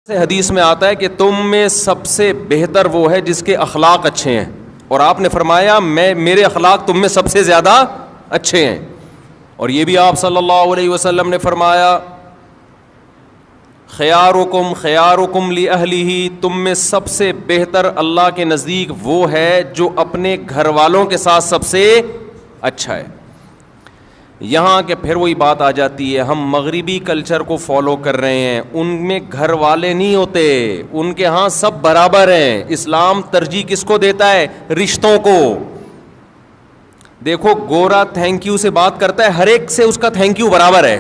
سے حدیث میں آتا ہے کہ تم میں سب سے بہتر وہ ہے جس کے اخلاق اچھے ہیں، اور آپ نے فرمایا میرے اخلاق تم میں سب سے زیادہ اچھے ہیں. اور یہ بھی آپ صلی اللہ علیہ وسلم نے فرمایا خیارکم خیارکم لأہلہ، تم میں سب سے بہتر اللہ کے نزدیک وہ ہے جو اپنے گھر والوں کے ساتھ سب سے اچھا ہے. یہاں کہ پھر وہی بات آ جاتی ہے، ہم مغربی کلچر کو فالو کر رہے ہیں، ان میں گھر والے نہیں ہوتے، ان کے ہاں سب برابر ہیں. اسلام ترجیح کس کو دیتا ہے؟ رشتوں کو. دیکھو گورا تھینک یو سے بات کرتا ہے، ہر ایک سے اس کا تھینک یو برابر ہے.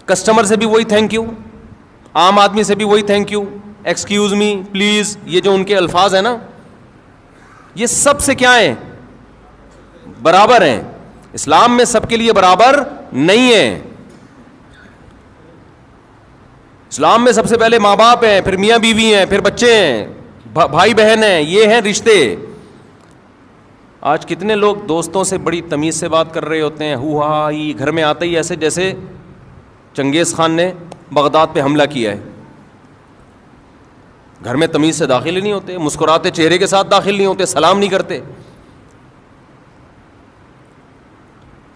کسٹمر سے بھی وہی تھینک یو، عام آدمی سے بھی وہی thank you, excuse me, please, یہ جو ان کے الفاظ ہیں نا، یہ سب سے کیا ہیں؟ برابر ہیں. اسلام میں سب کے لیے برابر نہیں ہے. اسلام میں سب سے پہلے ماں باپ ہیں، پھر میاں بیوی ہیں، پھر بچے ہیں، بھائی بہن ہیں، یہ ہیں رشتے. آج کتنے لوگ دوستوں سے بڑی تمیز سے بات کر رہے ہوتے ہیں، ہو ہا ہی، گھر میں آتے ہی ایسے جیسے چنگیز خان نے بغداد پہ حملہ کیا ہے. گھر میں تمیز سے داخل ہی نہیں ہوتے، مسکراتے چہرے کے ساتھ داخل نہیں ہوتے، سلام نہیں کرتے.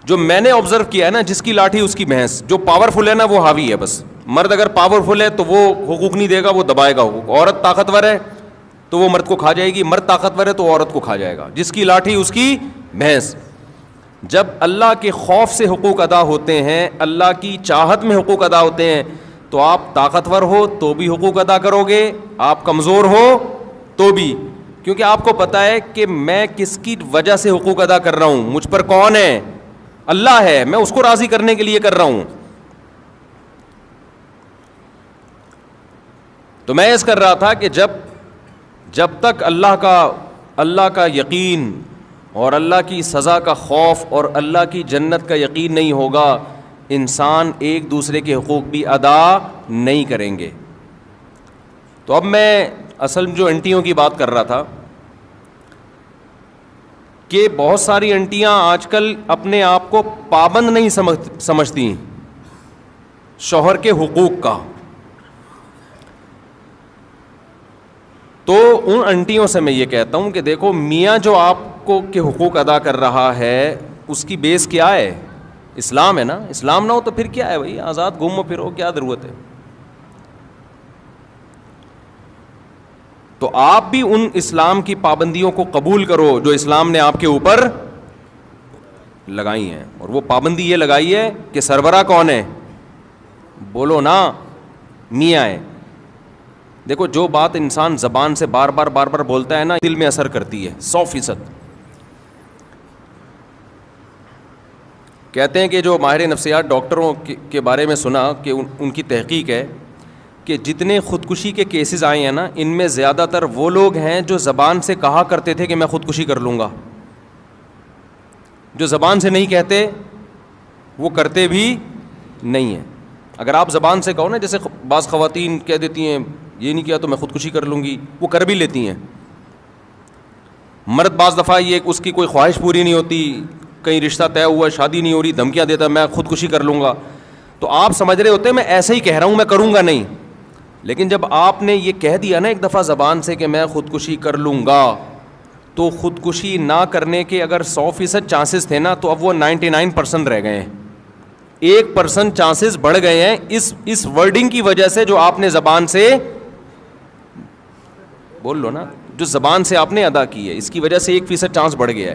جو میں نے آبزرو کیا ہے نا، جس کی لاٹھی اس کی بھینس، جو پاورفل ہے نا وہ حاوی ہے. بس مرد اگر پاورفل ہے تو وہ حقوق نہیں دے گا، وہ دبائے گا حقوق. عورت طاقتور ہے تو وہ مرد کو کھا جائے گی، مرد طاقتور ہے تو عورت کو کھا جائے گا. جس کی لاٹھی اس کی بھینس. جب اللہ کے خوف سے حقوق ادا ہوتے ہیں، اللہ کی چاہت میں حقوق ادا ہوتے ہیں، تو آپ طاقتور ہو تو بھی حقوق ادا کرو گے، آپ کمزور ہو تو بھی، کیونکہ آپ کو پتہ ہے کہ میں کس کی وجہ سے حقوق ادا کر رہا ہوں. مجھ پر کون ہے؟ اللہ ہے. میں اس کو راضی کرنے کے لیے کر رہا ہوں. تو میں اس کر رہا تھا کہ جب تک اللہ کا یقین اور اللہ کی سزا کا خوف اور اللہ کی جنت کا یقین نہیں ہوگا، انسان ایک دوسرے کے حقوق بھی ادا نہیں کریں گے. تو اب میں اصل جو انٹیوں کی بات کر رہا تھا کہ بہت ساری انٹیاں آج کل اپنے آپ کو پابند نہیں سمجھتی شوہر کے حقوق کا. تو ان انٹیوں سے میں یہ کہتا ہوں کہ دیکھو میاں جو آپ کو کے حقوق ادا کر رہا ہے اس کی بیس کیا ہے؟ اسلام ہے نا. اسلام نہ ہو تو پھر کیا ہے بھائی؟ آزاد گھومو پھرو، کیا ضرورت ہے؟ تو آپ بھی ان اسلام کی پابندیوں کو قبول کرو جو اسلام نے آپ کے اوپر لگائی ہیں. اور وہ پابندی یہ لگائی ہے کہ سربراہ کون ہے؟ بولو نا، میاں ہے. دیکھو جو بات انسان زبان سے بار بار بولتا ہے نا، دل میں اثر کرتی ہے 100%. کہتے ہیں کہ جو ماہر نفسیات ڈاکٹروں کے بارے میں سنا کہ ان کی تحقیق ہے کہ جتنے خودکشی کے کیسز آئے ہیں نا، ان میں زیادہ تر وہ لوگ ہیں جو زبان سے کہا کرتے تھے کہ میں خودکشی کر لوں گا. جو زبان سے نہیں کہتے وہ کرتے بھی نہیں ہیں. اگر آپ زبان سے کہو نا، جیسے بعض خواتین کہہ دیتی ہیں یہ نہیں کیا تو میں خودکشی کر لوں گی، وہ کر بھی لیتی ہیں. مرد بعض دفعہ یہ اس کی کوئی خواہش پوری نہیں ہوتی، کہیں رشتہ طے ہوا، شادی نہیں ہو رہی، دھمکیاں دیتا ہے میں خودکشی کر لوں گا. تو آپ سمجھ رہے ہوتے ہیں میں ایسے ہی کہہ رہا ہوں، میں کروں گا نہیں. لیکن جب آپ نے یہ کہہ دیا نا ایک دفعہ زبان سے کہ میں خودکشی کر لوں گا، تو خودکشی نہ کرنے کے اگر 100% چانسز تھے نا، تو اب وہ 99% رہ گئے ہیں. 1% چانسز بڑھ گئے ہیں اس ورڈنگ کی وجہ سے جو آپ نے زبان سے بول لو نا، جو زبان سے آپ نے ادا کی ہے، اس کی وجہ سے 1% چانس بڑھ گیا ہے.